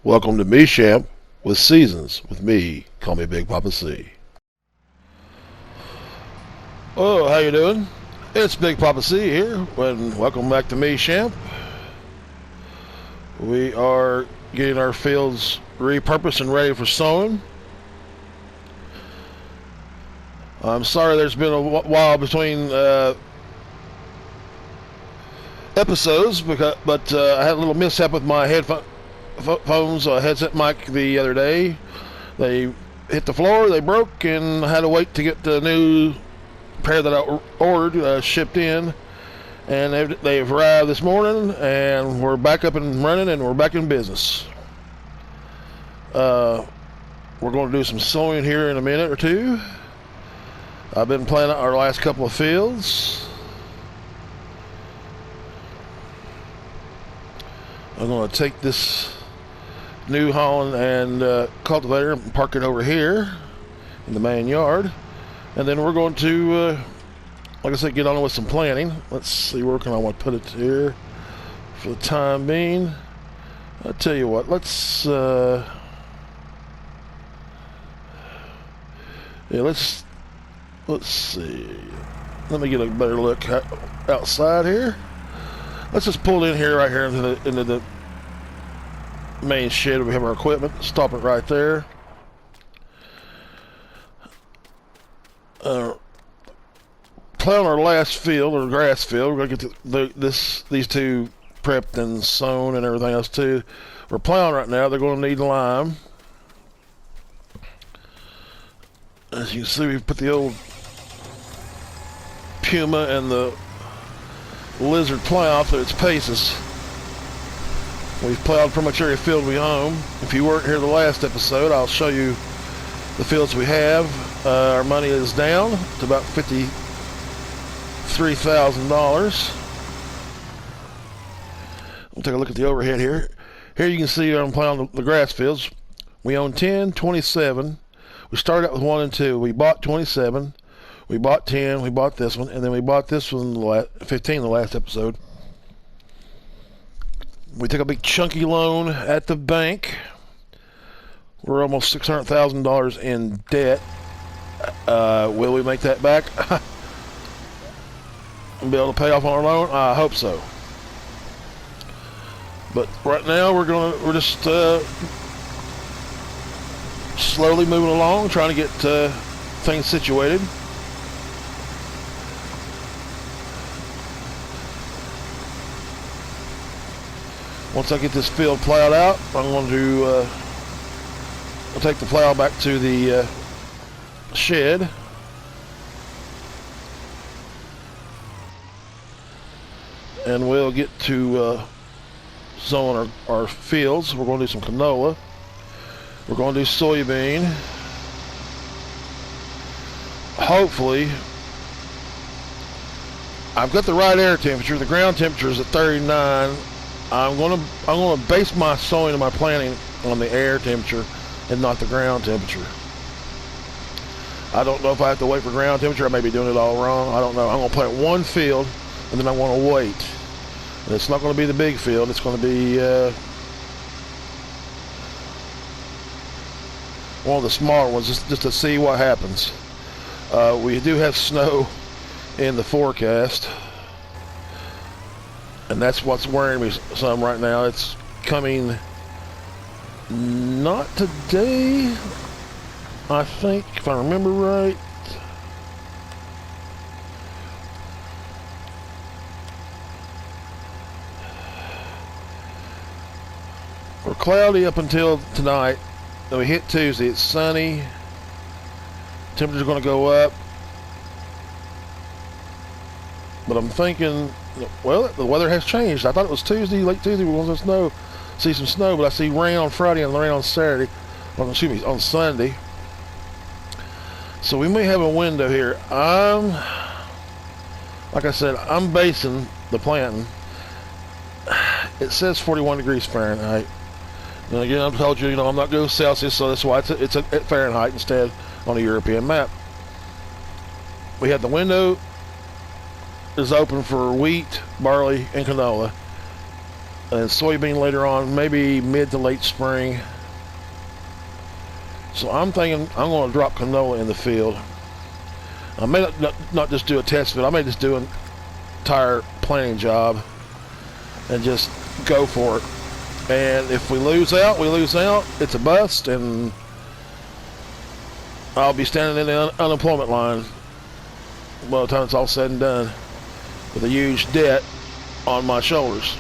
Welcome to Michamp with Seasons with me. Call me Big Papa C. Oh, how you doing? It's Big Papa C here, and welcome back to Michamp. We are getting our fields repurposed and ready for sowing. I'm sorry there's been a while between episodes, but I had a little mishap with my headphones headset mic the other day. They hit the floor, they broke, and I had to wait to get the new pair that I ordered shipped in, and they've arrived this morning, and we're back up and running, and we're back in business. We're going to do some sowing here in a minute or two. I've been planting our last couple of fields. I'm going to take this New Holland and cultivator and park it over here in the main yard, and then we're going to like I said, get on with some planting. Let's see, where can I want to put it here for the time being. I'll tell you what, let's see, let me get a better look outside here. Let's just pull in here, right here into the main shed where we have our equipment. Stop it right there. Plowing our last field, or grass field. We're gonna get these two prepped and sown and everything else too. We're plowing right now. They're going to need lime. As you can see, we've put the old Puma and the Lizard plow through its paces. We've plowed pretty much every field we own. If you weren't here the last episode, I'll show you the fields we have. Our money is down to about $53,000. We'll take a look at the overhead here. Here you can see I'm plowing the grass fields. We own 10, 27. We started out with 1 and 2. We bought 27. We bought 10. We bought this one, and then we bought this one, 15, the last episode. We took a big chunky loan at the bank. We're almost $600,000 in debt. Will we make that back? And be able to pay off on our loan? I hope so. But right now we're just slowly moving along, trying to get things situated. Once I get this field plowed out, I'm going to I'll take the plow back to the shed. And we'll get to sowing our fields. We're going to do some canola. We're going to do soybean. Hopefully, I've got the right air temperature. The ground temperature is at 39. I'm gonna base my sowing and my planting on the air temperature and not the ground temperature. I don't know if I have to wait for ground temperature. I may be doing it all wrong. I don't know. I'm gonna plant one field, and then I want to wait. And it's not going to be the big field. It's going to be one of the smaller ones, just to see what happens. We do have snow in the forecast, and that's what's worrying me some right now. It's coming not today, I think, if I remember right. We're cloudy up until tonight. Then we hit Tuesday. It's sunny. Temperature's going to go up. But I'm thinking, well, the weather has changed. I thought it was Tuesday, late Tuesday, we're going to see some snow, but I see rain on Friday and rain on Saturday. On Sunday. So we may have a window here. Like I said, I'm basing the planting. It says 41 degrees Fahrenheit. And again, I've told you, I'm not good with Celsius, so that's why it's at Fahrenheit instead on a European map. We have the window is open for wheat, barley, and canola. and soybean later on, maybe mid to late spring. So I'm thinking I'm going to drop canola in the field. I may not just do a test field. I may just do an entire planting job and just go for it. And if we lose out, we lose out. It's a bust, and I'll be standing in the unemployment line by the time it's all said and done with a huge debt on my shoulders.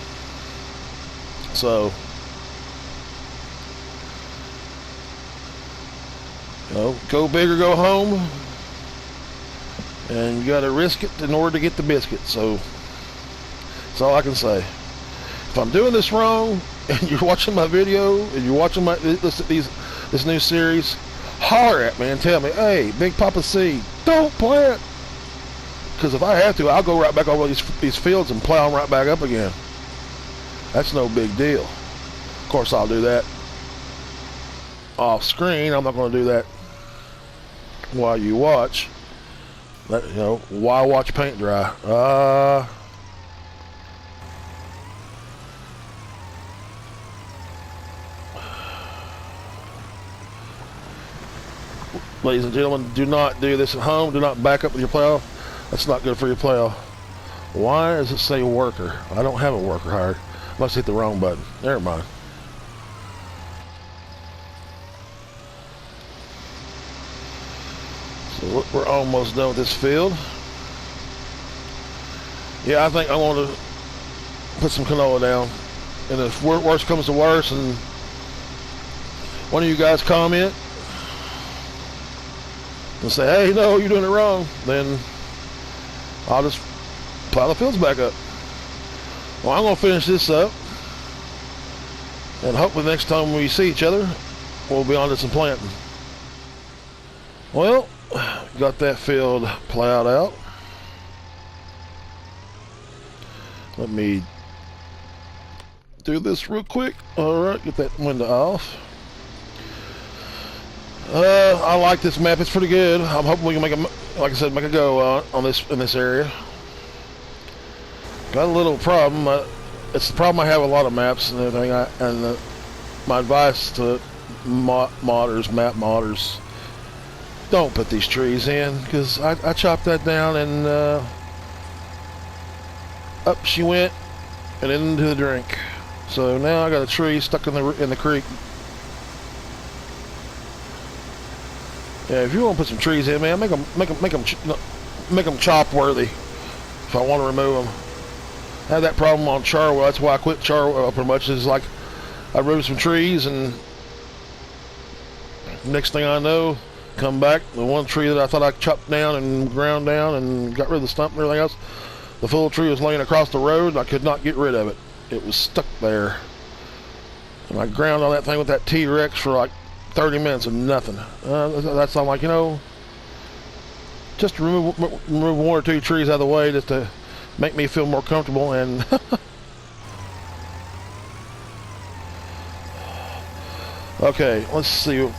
So, you know, go big or go home, and you got to risk it in order to get the biscuit. So that's all I can say. If I'm doing this wrong and you're watching my video and you're watching this new series, holler at me and tell me, hey, Big Papa C, don't plant. Because if I have to, I'll go right back over these fields and plow them right back up again. That's no big deal. Of course, I'll do that off screen. I'm not going to do that while you watch. You know, why watch paint dry? Ladies and gentlemen, do not do this at home. Do not back up with your plow. That's not good for your plow. Why does it say worker? I don't have a worker hired. Must hit the wrong button. Never mind. So we're almost done with this field. Yeah, I think I want to put some canola down. And if worse comes to worse and one of you guys comment and say, hey, no, you're doing it wrong, then I'll just plow the fields back up. Well, I'm going to finish this up, and hopefully next time we see each other, we'll be on to some planting. Well, got that field plowed out. Let me do this real quick. All right, get that window off. I like this map. It's pretty good. I'm hoping we can make like I said, make a go on this in this area. Got a little problem. It's the problem I have with a lot of maps and everything. My advice to map modders: don't put these trees in, because I chopped that down and up she went and into the drink. So now I got a tree stuck in the creek. Yeah, if you want to put some trees in, man, make them chop worthy. If I want to remove them, I had that problem on Charwell. That's why I quit Charwell pretty much. Is like I removed some trees, and next thing I know, come back, the one tree that I thought I chopped down and ground down and got rid of the stump and everything else, the full tree was laying across the road, and I could not get rid of it. It was stuck there, and I ground on that thing with that T-Rex for like 30 minutes and nothing. That's I'm like, you know, just remove one or two trees out of the way just to make me feel more comfortable. And okay, let's see.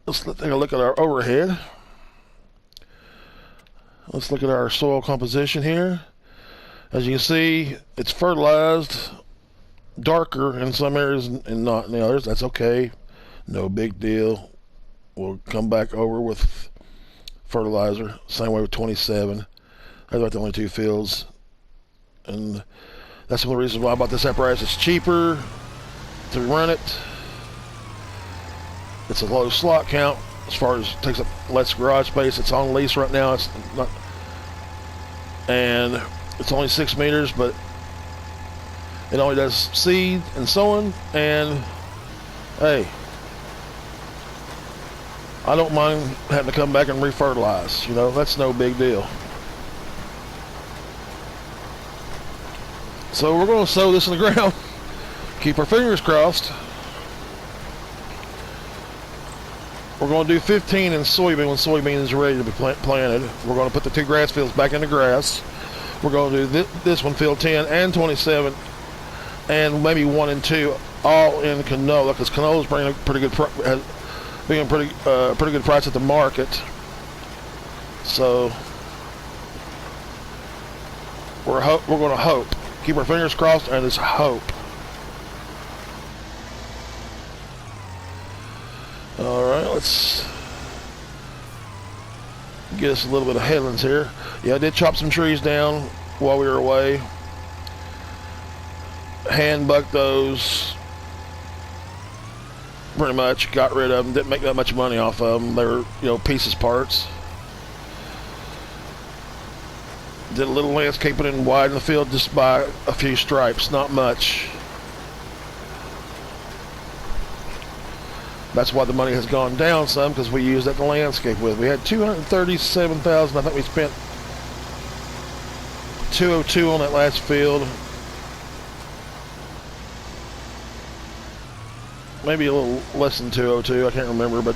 Let's take a look at our overhead. Let's look at our soil composition here. As you can see, it's fertilized, darker in some areas and not in the others. That's okay. No big deal. We'll come back over with fertilizer. Same way with 27. That's about the only two fields. And that's one of the reasons why I bought this apparatus. It's cheaper to run it. It's a low slot count as far as it takes up less garage space. It's on lease right now. It's not, and it's only 6 meters, but it only does seed and sowing. And hey, I don't mind having to come back and refertilize. You know, that's no big deal. So we're going to sow this in the ground. Keep our fingers crossed. We're going to do 15 in soybean when soybean is ready to be planted. We're going to put the two grass fields back into grass. We're going to do this one, field 10 and 27, and maybe 1 and 2 all in canola, because canola is bringing a pretty good being a pretty good price at the market. So we're going to hope. Keep our fingers crossed and just hope Get us a little bit of headlands here. Yeah, I did chop some trees down while we were away. Hand bucked those. Pretty much got rid of them. Didn't make that much money off of them. They were, you know, pieces parts. Did a little landscaping and widened the field just by a few stripes, not much. That's why the money has gone down some, because we used that to landscape with. We had $237,000. I think we spent $202 on that last field. Maybe a little less than 202. I can't remember, but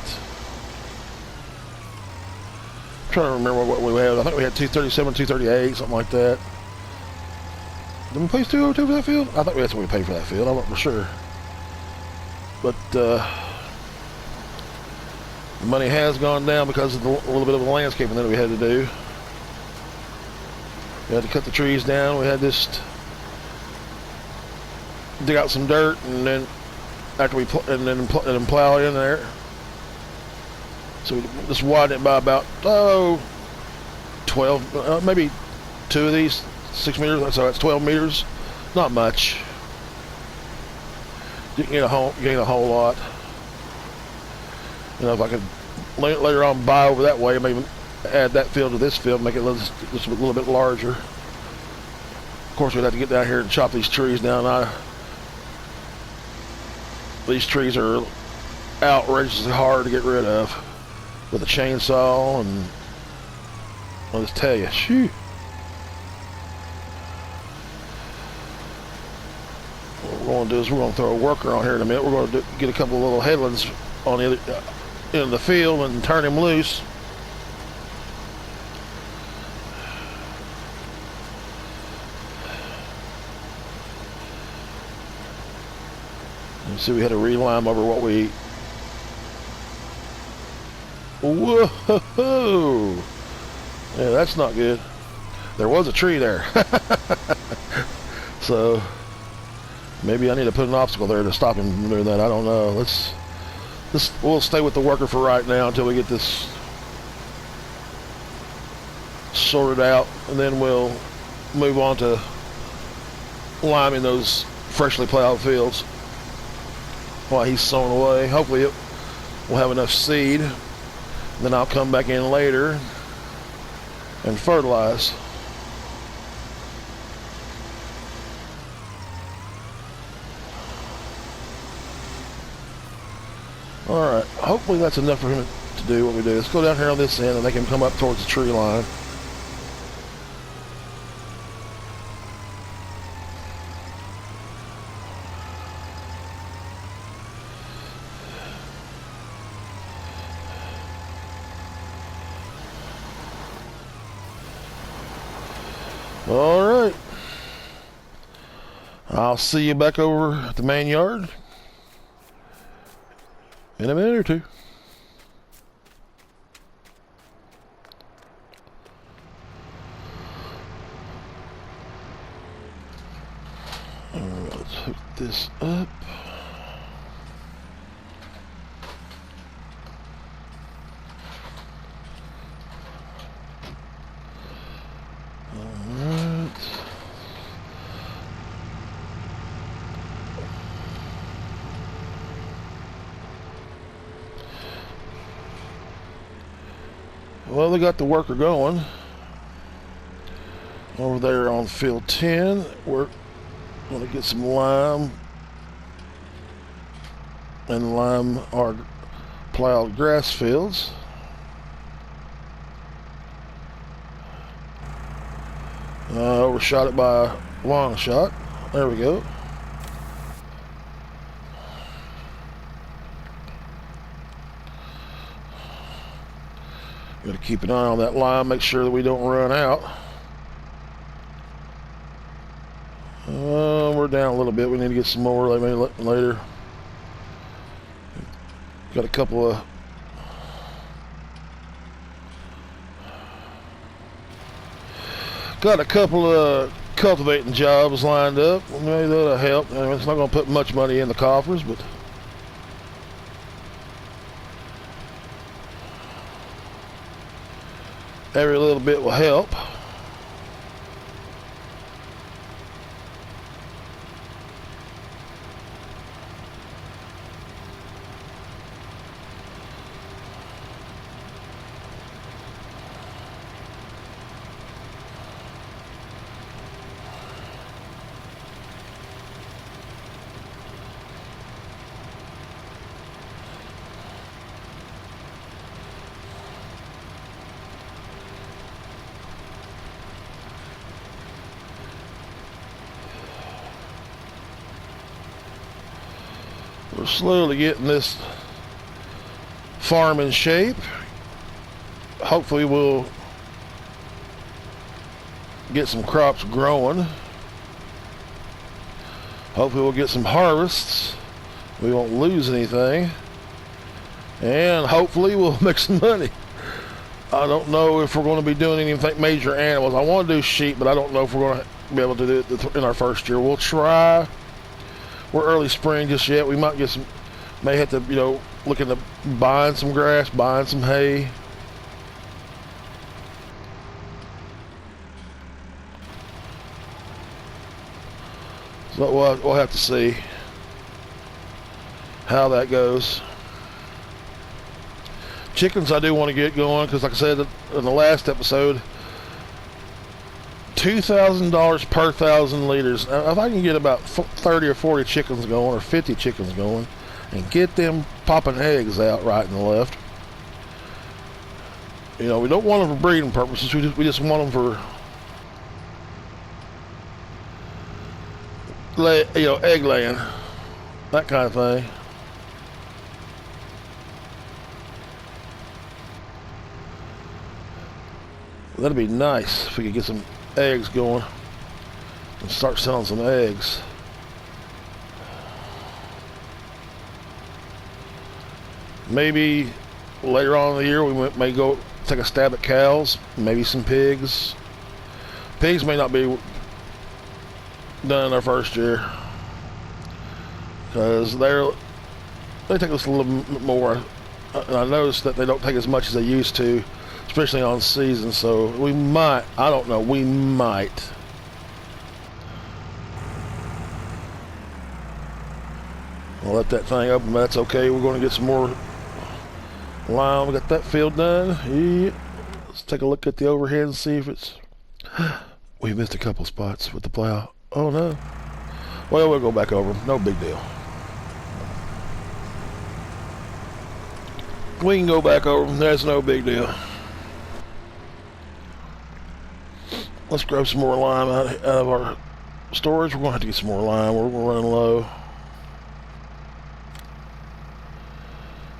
I'm trying to remember what we had. I think we had 237, 238, something like that. Did we pay 202 for that field? I think that's what we paid for that field. I'm not for sure. But the money has gone down because of the little bit of the landscaping that we had to do. We had to cut the trees down. We had just dig out some dirt, and then after we plow in there. So we just widened it by about 12, maybe two of these 6 meters. So that's 12 meters. Not much. You can gain a whole lot. You know, if I could later on buy over that way, maybe add that field to this field, make it just a little bit larger. Of course, we'd have to get down here and chop these trees down. These trees are outrageously hard to get rid of with a chainsaw, and I'll just tell you, shoot. What we're going to do is we're going to throw a worker on here in a minute. We're going to get a couple of little headlands on the other end of the field and turn him loose. See, we had to relime over what we... Whoa! Yeah, that's not good. There was a tree there. So, maybe I need to put an obstacle there to stop him from doing that. I don't know. We'll stay with the worker for right now until we get this sorted out, and then we'll move on to liming those freshly plowed fields while he's sown away. Hopefully we'll have enough seed. Then I'll come back in later and fertilize. Alright, hopefully that's enough for him to do what we do. Let's go down here on this end and make him come up towards the tree line. Alright, I'll see you back over at the main yard in a minute or two. Alright, let's hook this up. Well, they got the worker going over there on field 10. We're going to get some lime and lime our plowed grass fields. Overshot it by a long shot. There we go. Got to keep an eye on that line, make sure that we don't run out. We're down a little bit. We need to get some more later. Got a couple of cultivating jobs lined up. Maybe that'll help. I mean, it's not going to put much money in the coffers, but Every little bit will help. We're slowly getting this farm in shape. Hopefully we'll get some crops growing. Hopefully we'll get some harvests. We won't lose anything. And hopefully we'll make some money. I don't know if we're going to be doing anything major animals. I want to do sheep, but I don't know if we're going to be able to do it in our first year. We'll try. We're early spring just yet. We might get some, may have to, you know, look into buying some grass, buying some hay. So we'll have to see how that goes. Chickens I do want to get going because, like I said in the last episode, $2,000 per 1,000 liters. If I can get about 30 or 40 chickens going, or 50 chickens going, and get them popping eggs out right and left. You know, we don't want them for breeding purposes. We just want them for, you know, egg laying, that kind of thing. That'd be nice if we could get some eggs going and start selling some eggs. Maybe later on in the year we may go take a stab at cows, maybe some pigs. Pigs may not be done in our first year because they take us a little bit more, and I noticed that they don't take as much as they used to, especially on season. So we might, I don't know, we might. I'll let that thing open, but that's okay. We're going to get some more lime. We got that field done. Yeah. Let's take a look at the overhead and see if it's, we missed a couple spots with the plow. Oh no. Well, we'll go back over them. No big deal. We can go back over them. That's no big deal. Let's grab some more lime out of our storage. We're going to have to get some more lime. We're running low.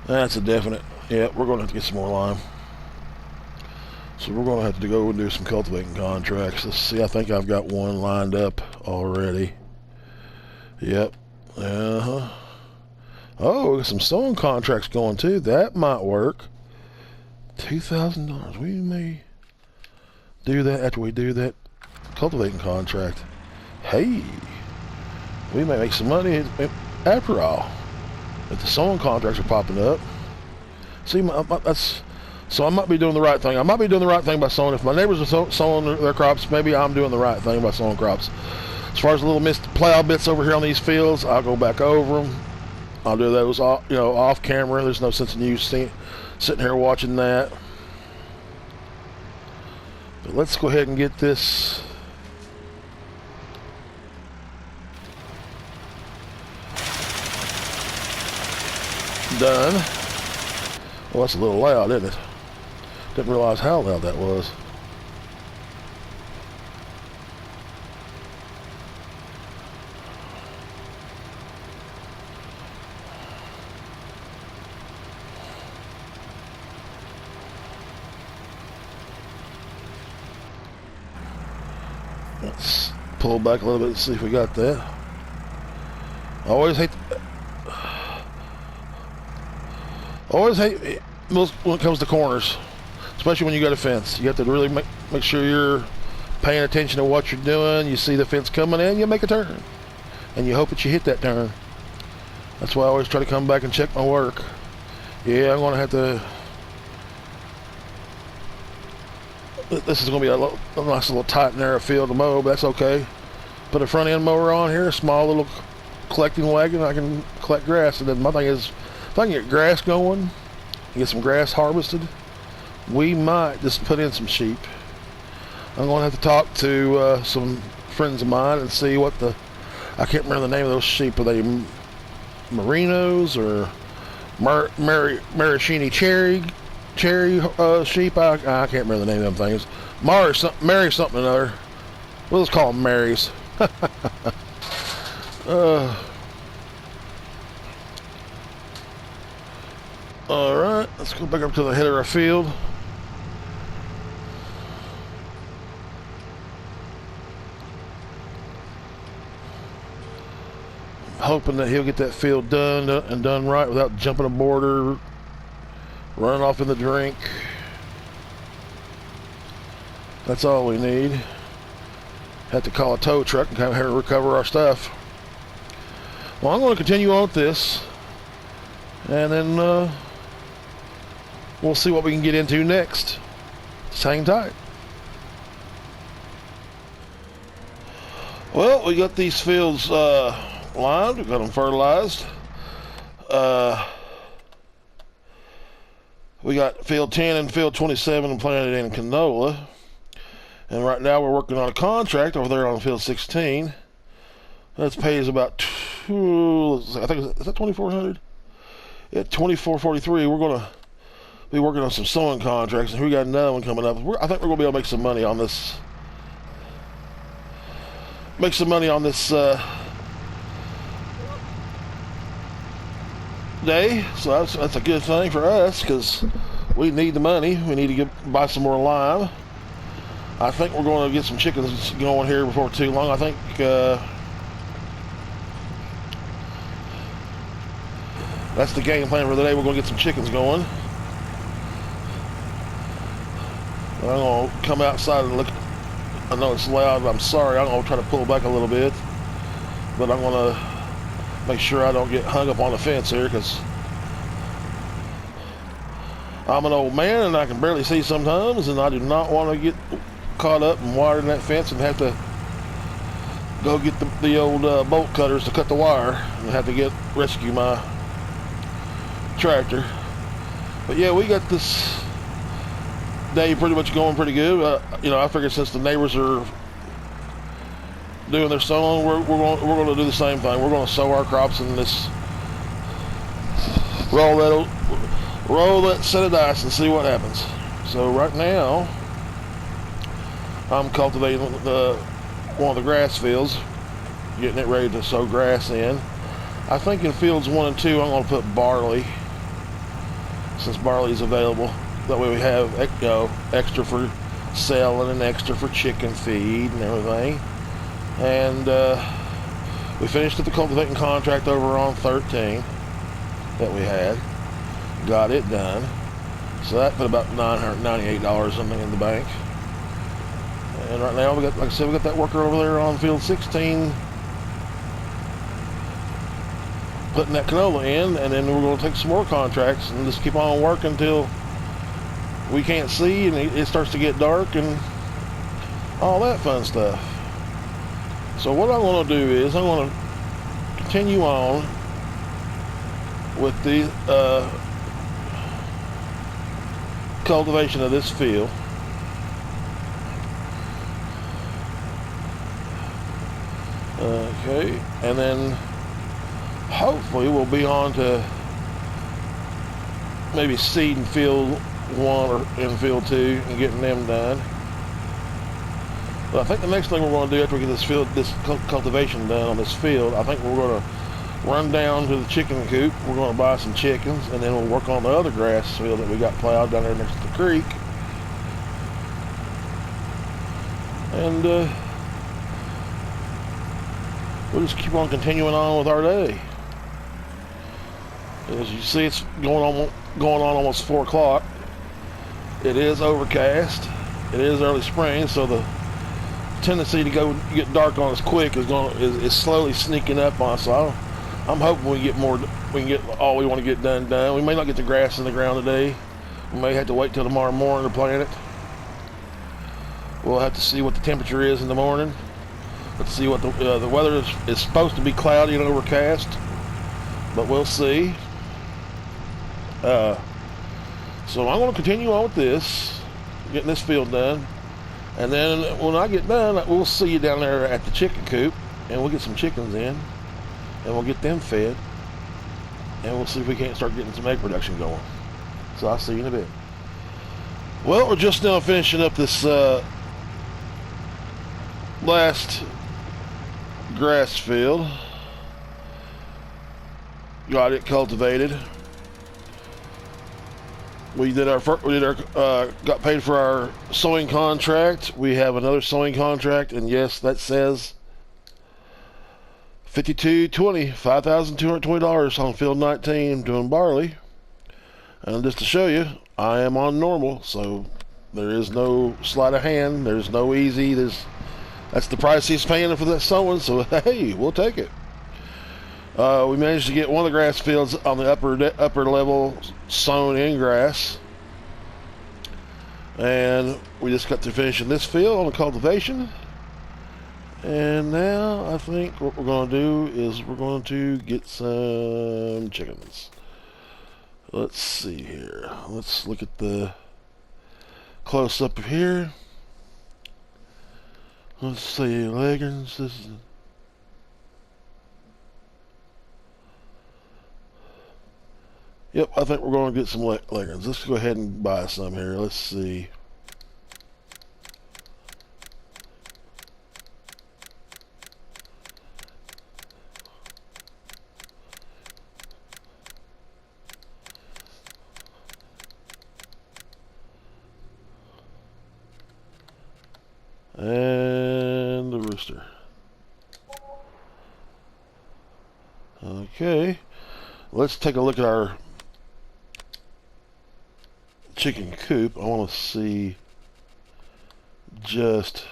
That's a definite. Yeah, we're going to have to get some more lime. So we're going to have to go and do some cultivating contracts. Let's see. I think I've got one lined up already. Yep. Uh-huh. Oh, we got some sowing contracts going too. That might work. $2,000. We may do that after we do that cultivating contract. Hey, we may make some money after all if the sowing contracts are popping up. See, so I might be doing the right thing. I might be doing the right thing by sowing. If my neighbors are sowing their crops, maybe I'm doing the right thing by sowing crops. As far as the little missed plow bits over here on these fields, I'll go back over them. I'll do those, you know, off camera. There's no sense in you sitting here watching that. But let's go ahead and get this done. Well, that's a little loud, isn't it? Didn't realize how loud that was. Let's pull back a little bit and see if we got that. I always hate when it comes to corners, especially when you got a fence. You have to really make sure you're paying attention to what you're doing. You see the fence coming in, you make a turn, and you hope that you hit that turn. That's why I always try to come back and check my work. Yeah, I'm gonna have to This is going to be a nice little tight, narrow field to mow, but that's okay. Put a front end mower on here, a small little collecting wagon. I can collect grass. And then my thing is, if I can get grass going, get some grass harvested, we might just put in some sheep. I'm going to have to talk to some friends of mine and see what I can't remember the name of those sheep. Are they Merinos or Maraschino cherry sheep? I can't remember the name of them things. Mary something or another. We'll just call them Marys. Alright, let's go back up to the head of our field. Hoping that he'll get that field done and done right without jumping a border, running off in the drink. That's all we need. Have to call a tow truck and come here to recover our stuff. Well, I'm going to continue on with this, and then we'll see what we can get into next. Just hang tight. Well, we got these fields lined. We got them fertilized. We got field 10 and field 27 planted in canola. And right now we're working on a contract over there on field 16. That pays about I think, is that 2,400? Yeah, 2,443. We're going to be working on some sowing contracts, and we got another one coming up. I think we're going to be able to make some money on this. Day, so that's a good thing for us because we need the money. We need to buy some more lime. I think we're going to get some chickens going here before too long. I think that's the game plan for the day. We're going to get some chickens going. I'm going to come outside and look. I know it's loud, but I'm sorry. I'm going to try to pull back a little bit, but I'm going to make sure I don't get hung up on the fence here because I'm an old man and I can barely see sometimes, and I do not want to get caught up and wired in that fence and have to go get the old bolt cutters to cut the wire and have to rescue my tractor. But yeah, we got this day pretty much going pretty good. I figured since the neighbors are doing their sowing, we're going to do the same thing. We're going to sow our crops in this, roll that set of dice and see what happens. So right now I'm cultivating one of the grass fields, getting it ready to sow grass in. I think in fields 1 and 2 I'm going to put barley, since barley is available. That way we have extra for selling and extra for chicken feed and everything. And we finished the cultivating contract over on 13 that we had. Got it done. So that put about $998 something in the bank. And right now, like I said, we got that worker over there on field 16 putting that canola in, and then we're going to take some more contracts and just keep on working until we can't see and it starts to get dark and all that fun stuff. So what I'm going to do is I'm going to continue on with the cultivation of this field. Okay, and then hopefully we'll be on to maybe seeding field 1 or in field 2 and getting them done. But I think the next thing we're going to do after we get this cultivation done on this field, I think we're going to run down to the chicken coop. We're going to buy some chickens, and then we'll work on the other grass field that we got plowed down there next to the creek. And we'll just keep on continuing on with our day. As you see, it's going on almost 4 o'clock. It is overcast. It is early spring, so the tendency to get dark on us quick is slowly sneaking up on us. So I'm hoping we can get all we want to get done. We may not get the grass in the ground today. We may have to wait till tomorrow morning to plant it. We'll have to see what the temperature is in the morning. Let's see what the weather is supposed to be cloudy and overcast, but we'll see. So I'm going to continue on with this, getting this field done, and then when I get done, we'll see you down there at the chicken coop, and we'll get some chickens in, and we'll get them fed, and we'll see if we can't start getting some egg production going. So I'll see you in a bit. Well, we're just now finishing up this last grass field. Got it cultivated. We got paid for our sowing contract. We have another sowing contract, and yes, that says $5,220 on field 19 doing barley. And just to show you, I am on normal, so there is no sleight of hand. There's no easy. That's the price he's paying for that sowing, so hey, we'll take it. We managed to get one of the grass fields on the upper level sown in grass, and we just got to finishing this field on the cultivation. And now I think what we're going to do is we're going to get some chickens. Let's see here. Let's look at the close up of here. Let's see, leggings. This is. Yep, I think we're going to get some leggings. Let's go ahead and buy some here. Let's see. And the rooster. Okay, let's take a look at our chicken coop. I want to see just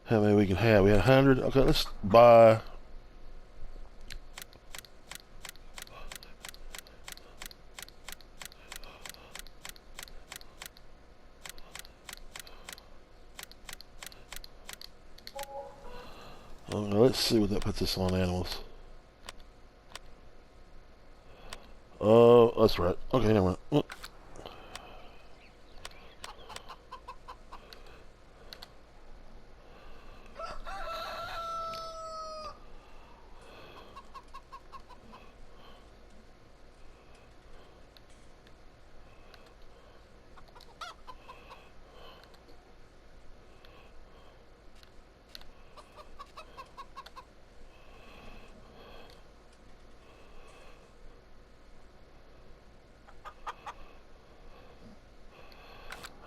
how many we can have. We had 100. Okay, let's buy. Let's see what that puts us on animals. Oh, that's right. Okay, never mind. Oh.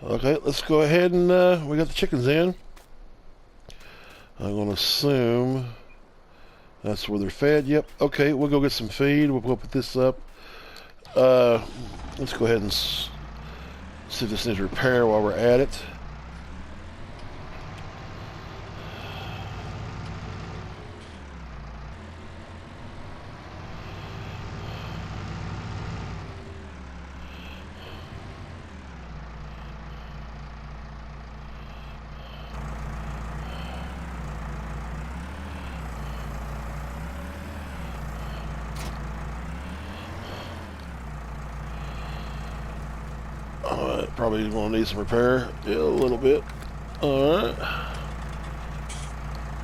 Okay, let's go ahead and we got the chickens in. I'm going to assume that's where they're fed. Yep. Okay, we'll go get some feed. We'll put this up. Let's go ahead and see if this needs repair while we're at it. Probably going to need some repair. Yeah, a little bit. Alright.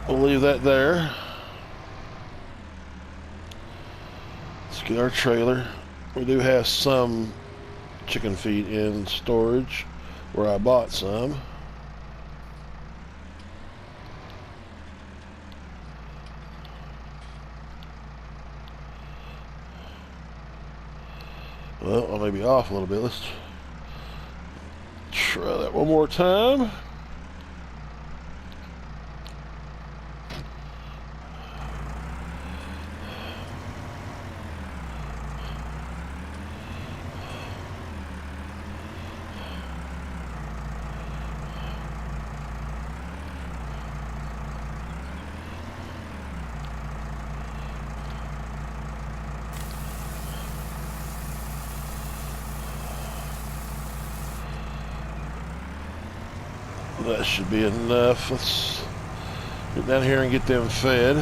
We'll leave that there. Let's get our trailer. We do have some chicken feed in storage where I bought some. Well, I may be off a little bit. Let's try that one more time. That should be enough. Let's get down here and get them fed.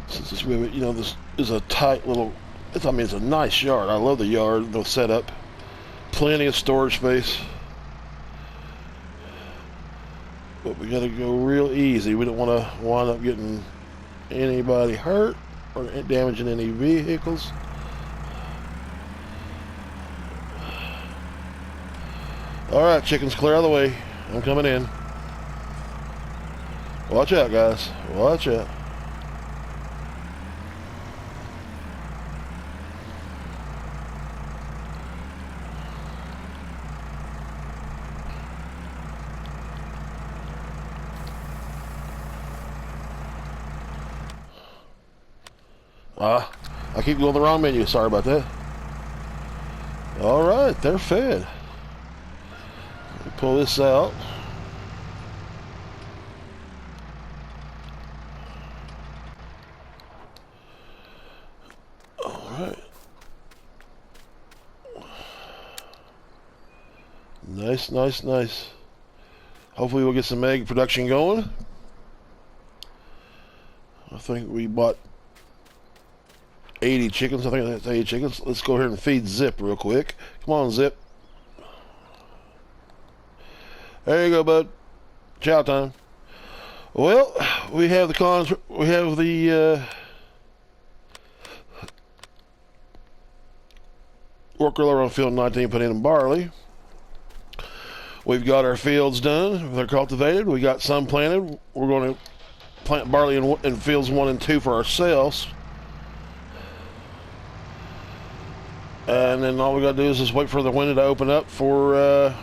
Since this, you know, this is a tight little, I mean, it's a nice yard. I love the yard, the setup. Plenty of storage space. But we gotta go real easy. We don't want to wind up getting anybody hurt or damaging any vehicles. Alright, chickens, clear out of the way. I'm coming in. Watch out, guys. Watch out. I keep going the wrong menu. Sorry about that. Alright, they're fed. Let me pull this out. Alright. Nice, nice, nice. Hopefully we'll get some egg production going. I think we bought 80 chickens. I think that's 80 chickens. Let's go ahead and feed Zip real quick. Come on, Zip. There you go, bud. Chow time. Well, we have the worker over on field 19 put in barley. We've got our fields done. They're cultivated. We got some planted. We're going to plant barley in fields 1 and 2 for ourselves. And then all we got to do is just wait for the window to open up for our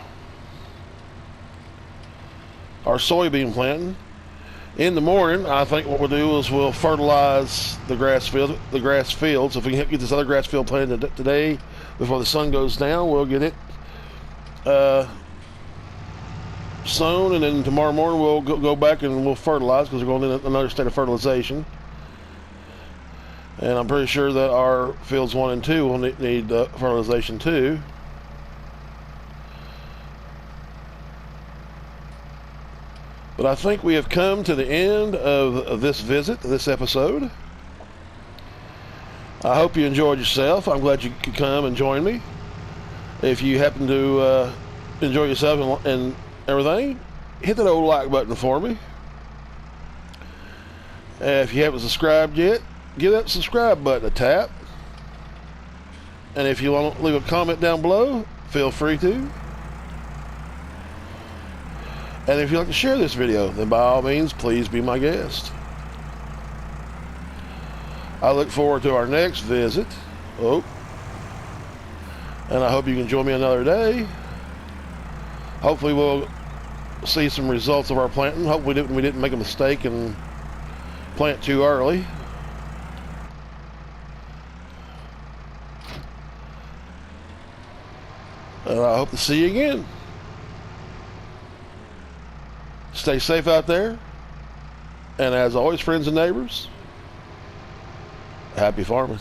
soybean planting. In the morning, I think what we'll do is we'll fertilize the grass fields. If we can get this other grass field planted today before the sun goes down, we'll get it sown, and then tomorrow morning we'll go back and we'll fertilize because we're going in another state of fertilization. And I'm pretty sure that our fields 1 and 2 will need fertilization too. But I think we have come to the end of this visit, this episode. I hope you enjoyed yourself. I'm glad you could come and join me. If you happen to enjoy yourself and everything, hit that old like button for me. If you haven't subscribed yet, give that subscribe button a tap. And if you want to leave a comment down below, feel free to. And if you'd like to share this video, then by all means, please be my guest. I look forward to our next visit. And I hope you can join me another day. Hopefully we'll see some results of our planting. Hopefully we didn't make a mistake and plant too early. And I hope to see you again. Stay safe out there. And as always, friends and neighbors, happy farming.